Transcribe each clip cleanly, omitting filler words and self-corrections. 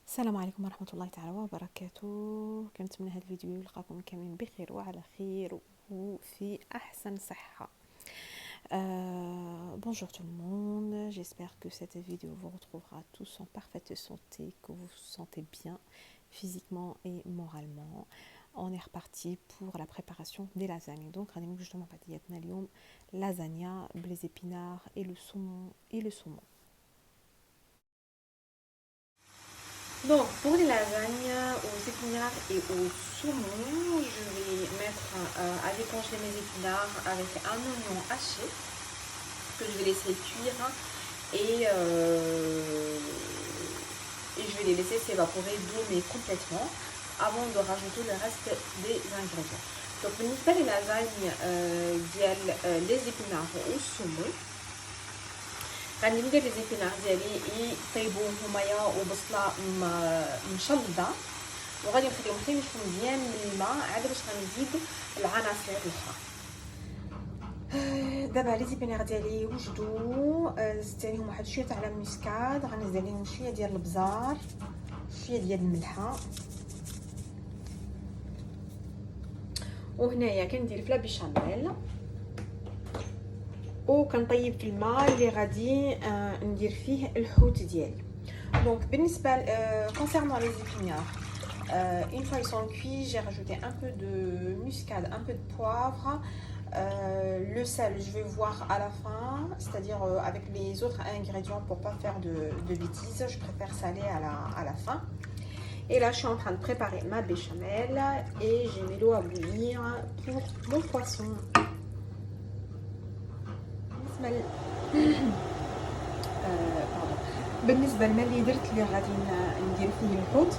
السلام عليكم ورحمة الله تعالى وبركاته. كنتمنى هذا الفيديو يلقاكم كاملين بخير وعلى خير وفي أحسن صحة. Bonjour tout le monde, j'espère que cette vidéo vous retrouvera tous en parfaite santé, que vous vous sentez bien physiquement et moralement. On est reparti pour la préparation des lasagnes. Donc, غادي نوجدوا مع بعضياتنا اليوم لازانيا بلي épinards et le saumon. Donc, pour les lasagnes aux épinards et au saumon, je vais mettre à décongeler mes épinards avec un oignon haché que je vais laisser cuire et je vais les laisser s'évaporer d'eau mais complètement avant de rajouter le reste des ingrédients. Donc, بالنسبة للازانيا ديال les épinards au saumon, غادي ندير لي زيبينار ديالي يطيبوا همايا وبصله مشلضه وغادي نخليهم حتى ينشفوا مزيان من الماء عاد باش غنزيد العناصر الاخرى. دابا لي زيبينار ديالي وجدوا، زدت عليهم واحد شويه تاع المسكاد، غنزيد عليهم شويه ديال البزار، شويه ديال الملحه، وهنايا كندير فلا بيشاميل وكنطيب في الماء اللي غادي ندير فيه الحوت ديالي. Donc بالنسبه concernant les épinards, une fois ils sont cuits, j'ai rajouté un peu de muscade, un peu de poivre, le sel je vais voir à la fin, c'est-à-dire avec les autres ingrédients pour pas faire de bêtises, je préfère saler à la fin. Et là je suis en train de préparer ma béchamel et j'ai mis l'eau à bouillir pour mon poisson. بالنسبه للماء اللي درت اللي غادي ندير فيه الحوت،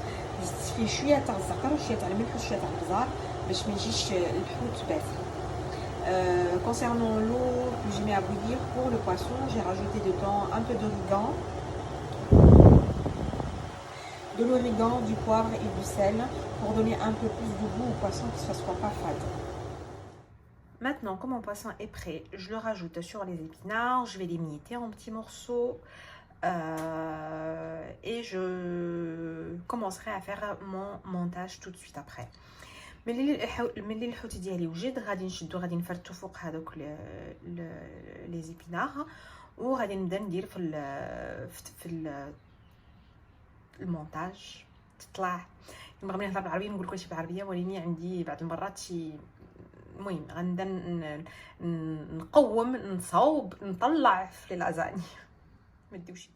زدت فيه شويه تاع الزعتر وشويه تاع الملح وشويه تاع البزار باش ما يجيش الحوت باسل. Concernant l'eau que j'ai mis à bouillir pour le poisson, j'ai rajouté dedans un peu d'origan, du poivre et du sel pour donner un peu plus de goût au poisson, que ce soit pas fade. Maintenant, comme mon poisson est prêt, je le rajoute sur les épinards, je vais les mietter en petits morceaux et je commencerai à faire mon montage tout de suite après. ملي الحوت ديالي وجد غادي نفرتو فوق هذوك لي زيبينار وغادي نبدا ندير في المونتاج. تطلع نبغي نهضر بالعربيه نقول كلشي بالعربيه، ولكن عندي بعض المرات شي المهم غنبدا نقوم نصاوب نطلع في لازاني ما ديوش.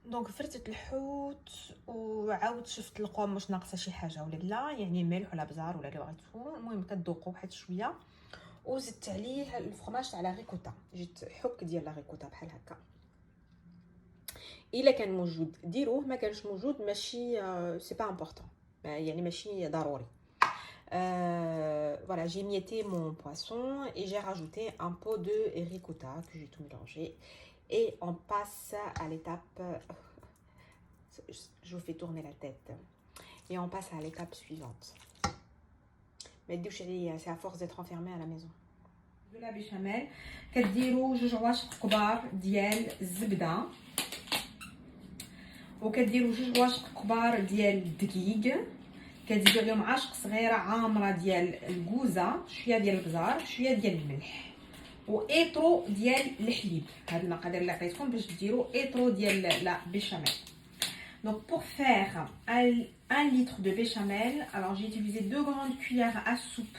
دونك فرتت الحوت وعاود شفت القوام واش ناقصه شي حاجه ولا لا، يعني ملح ولا بزار ولا اللي بغيتو، المهم كتذوقوا واحد شويه. وزدت عليه الفرماج تاع لا ريكوتا، جيت حك ديال لا ريكوتا بحال هكا. الا كان موجود ديروه، ما كانش موجود ماشي سي با امبورطون، يعني ماشي ضروري. Voilà, j'ai mietté mon poisson et j'ai rajouté un pot de ricotta que j'ai tout mélangé. Et on passe à l'étape, je vous fais tourner la tête, et on passe à l'étape suivante. Mais c'est à force d'être enfermé à la maison. De la béchamel, كديروا 2 عواشق كبار ديال الزبده وكديروا 2 عواشق كبار ديال الدقيق، كتزيدوا عليهم عاشق صغيره عامره ديال الكوزه، شويه ديال البزار، شويه ديال الملح وايطرو ديال الحليب. هاد المقادير اللي عطيتكم باش ديروا ايطرو ديال لا béchamel. Donc pour faire 1 litre de béchamel, alors j'ai utilisé 2 grandes cuillères à soupe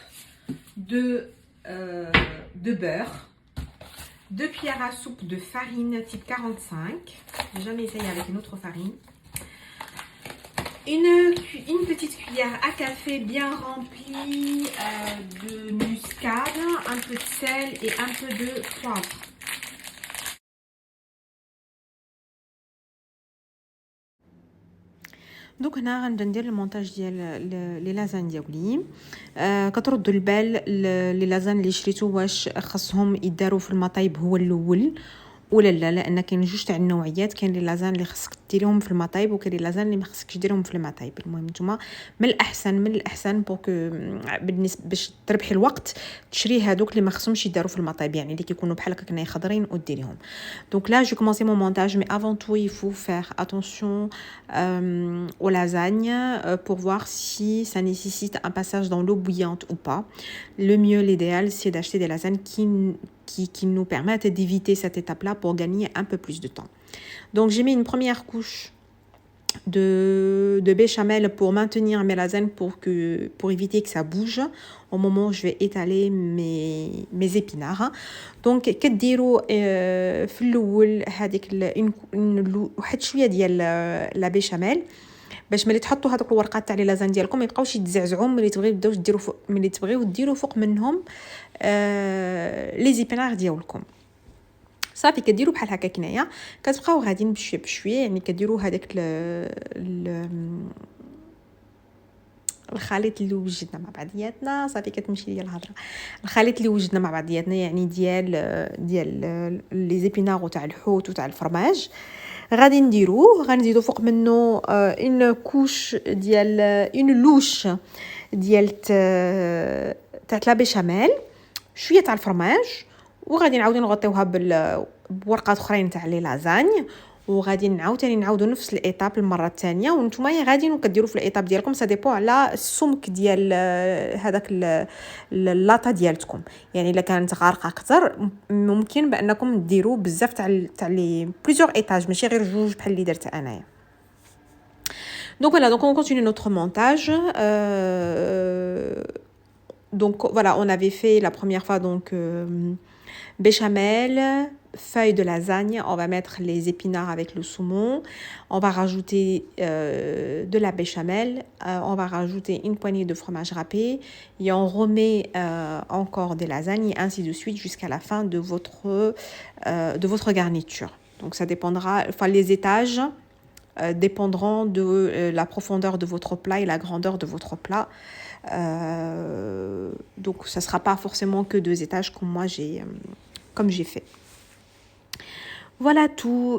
de beurre, 2 cuillères à soupe de farine type 45, j'ai jamais essayé avec une autre farine. Une petite cuillère à café bien remplie de muscade, un peu de sel et un peu de poivre. دوك هنا غنبدا ندير المونتاج ديال لي لازان ديالي. كتردوا البال لي لازان اللي شريتو واش خاصهم يداروا في المطايب هو الاول ولا لا، لان كاين جوج تاع النوعيات، كاين لي لازان اللي خصك ديريهم في المطايب وكاين لي لازان اللي ما خصكش ديريهم في المطايب. المهم نتوما من الاحسن بوك بالنسبه باش تربحي الوقت تشري هذوك اللي ما خصهمش يداروا في المطايب، يعني اللي كيكونوا بحال هكا كناي خضرين وديريهم. دونك لا جو كومونسي مون مونتاج مي avant tout il faut faire attention aux lasagnes pour voir si ça nécessite un passage dans l'eau bouillante ou pas. Le mieux, l'idéal, c'est d'acheter des lasagnes qui nous permettent d'éviter cette étape-là pour gagner un peu plus de temps. Donc, j'ai mis une première couche de béchamel pour maintenir mes lasagnes, pour éviter que ça bouge au moment où je vais étaler mes épinards. Donc, كديروا في الأول هذيك واحد شوية ديال لا بيشاميل باش ملي تحطوا هذوك الورقات تاع لي لازان ديالكم ما يبقاوش يتزعزعوا ملي تبغيو ديروا فوق منهم لي زيبينار ديالكم. صافي كديروا بحال هكا كنايا، كتبقاو غاديين بشويه بشويه، يعني كديروا هذاك الخليط اللي وجدنا مع بعضياتنا. صافي كتمشي ليا الهضره. الخليط اللي وجدنا مع بعضياتنا يعني ديال لي زيبينار تاع الحوت وتاع الفرماج، غادي نديروه، غنزيدو فوق منه اون كوش ديال اون لوش ديال تاع لا بيشاميل، شويه تاع الفرماج، وغادي نعاودو نغطيوها بورقات اخرين تاع لي لازاني، وغادي نعاودو نفس الايطاب المره الثانيه. وانتوما غادي كديروا في الايطاب ديالكم سا ديبو على السمك ديال هذاك اللاطه ديالتكم. يعني الا كانت غارقه اكثر ممكن بانكم ديروا بزاف تاع لي بليزيور ايطاج، ماشي غير جوج بحال اللي درت انايا. Donc voilà, donc on continue notre montage. Donc voilà, on avait fait la première fois donc béchamel, feuille de lasagne, on va mettre les épinards avec le saumon, on va rajouter de la béchamel, on va rajouter une poignée de fromage râpé et on remet encore des lasagnes et ainsi de suite jusqu'à la fin de votre garniture. Donc ça dépendra, enfin les étages dépendront de la profondeur de votre plat et la grandeur de votre plat. Donc ça sera pas forcément que 2 étages comme j'ai fait. Voilà tout.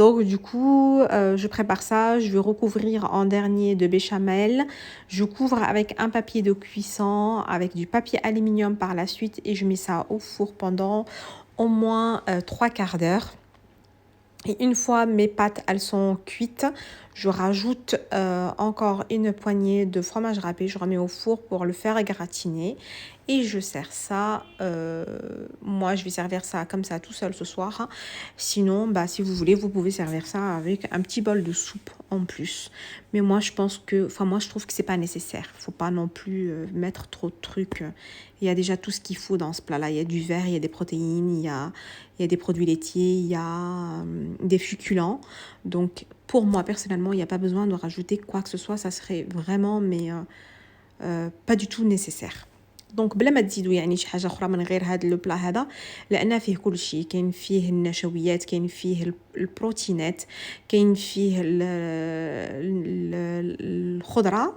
Donc du coup je prépare ça, je vais recouvrir en dernier de béchamel, je couvre avec un papier de cuisson avec du papier aluminium par la suite et je mets ça au four pendant au moins 3/4 d'heure. Et une fois mes pâtes elles sont cuites, je rajoute encore une poignée de fromage râpé, je remets au four pour le faire gratiner et je sers ça. Moi je vais servir ça comme ça tout seul ce soir. Sinon si vous voulez vous pouvez servir ça avec un petit bol de soupe en plus. Mais moi je trouve que c'est pas nécessaire. Faut pas non plus mettre trop de trucs. Il y a déjà tout ce qu'il faut dans ce plat là. Il y a du verre, il y a des protéines, il y a des produits laitiers, il y a des féculents. Donc pour moi personnellement il n'y a pas besoin de rajouter quoi que ce soit, ça serait vraiment pas du tout nécessaire. دونك بلا ما تزيدوا يعني شي حاجه اخرى من غير هذا لو بلا هذا، لان فيه كل شيء، كاين فيه النشويات، كاين فيه البروتينات، كاين فيه الخضره،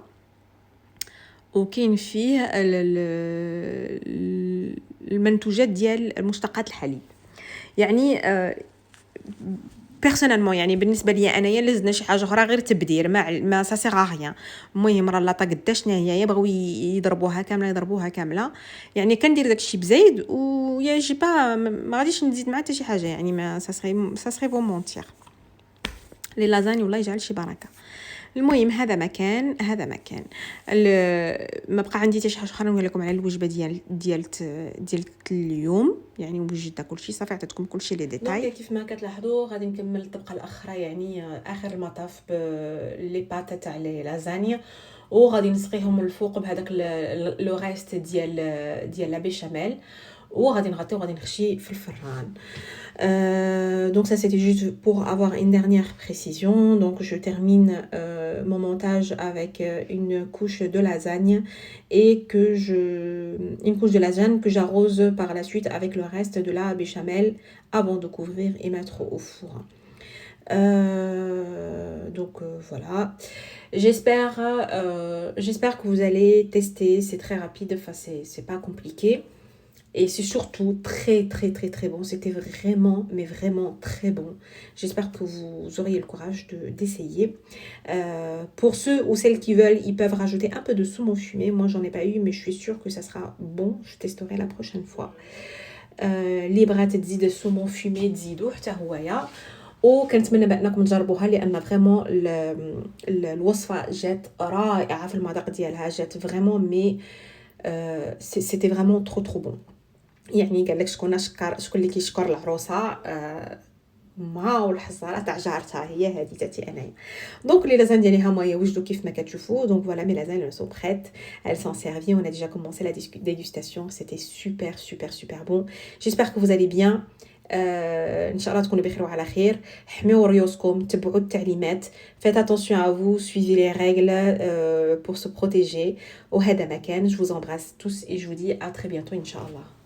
وكاين فيه المنتوجات ديال المشتقات الحليب. يعني بيرسونيلمون يعني بالنسبه لي انايا لازمنا شي حاجه اخرى غير تبدير، ما سا سيغ ريان. المهم راه لاطا قداش هي بغاو يضربوها كامله، يعني كندير داكشي بزايد ويا جي با ما غاديش نزيد مع حتى شي حاجه، يعني ما سا سري فو مونتير لي لازاني والله يجعل شي بركه. المهم هذا مكان ما بقى عندي حتى شي حاجه اخرى نقول لكم على الوجبه ديال اليوم. يعني وجدت كلشي صافي، عطيتكم كلشي لي ديتاي. كيف ما كتلاحظوا غادي نكمل الطبقه الاخرى، يعني اخر المطاف لي بات تاع لي لازانيا، وغادي نسقيهم الفوق بهذاك لو ريست ديال لا بيشاميل، وغادي نغطيو وغادي نخشي في الفران. Donc ça c'était juste pour avoir une dernière précision. Donc je termine mon montage avec une couche de lasagne et une couche de lasagne que j'arrose par la suite avec le reste de la béchamel avant de couvrir et mettre au four. Donc voilà, j'espère que vous allez tester, c'est très rapide, enfin c'est pas compliqué. Et c'est surtout très très très très bon. C'était vraiment, mais vraiment très bon. J'espère que vous auriez le courage d'essayer. Pour ceux ou celles qui veulent, ils peuvent rajouter un peu de saumon fumé. Moi, j'en ai pas eu, mais je suis sûre que ça sera bon. Je testerai la prochaine fois. اللي بغات تزيد السومون فومي تزيدوه حتى هويا. وكنتمنى بانكم تجربوها لان فريمون الوصفه جات رائعه في المذاق ديالها، جات فريمون مي سيتي فريمون ترو بون. يعني قال لك شكون اللي كيشكر العروسه ما والحصاله تاع جارتها هي هذه تاعتي انايا. دونك لي لازان ديالي هما يوجدوا كيف ما كتشوفوا. دونك فوالا مي لازان سو بريت، elles sont servies, on a déjà commencé la dégustation, c'était super super super bon. J'espère que vous allez bien. ان شاء الله تكونوا بخير وعلى خير. حميوا ريوسكم، تبعوا التعليمات، faites attention à vous, suivez les règles pour se protéger. وهذا ما كان. Je vous embrasse tous et je vous dis à très bientôt ان شاء الله.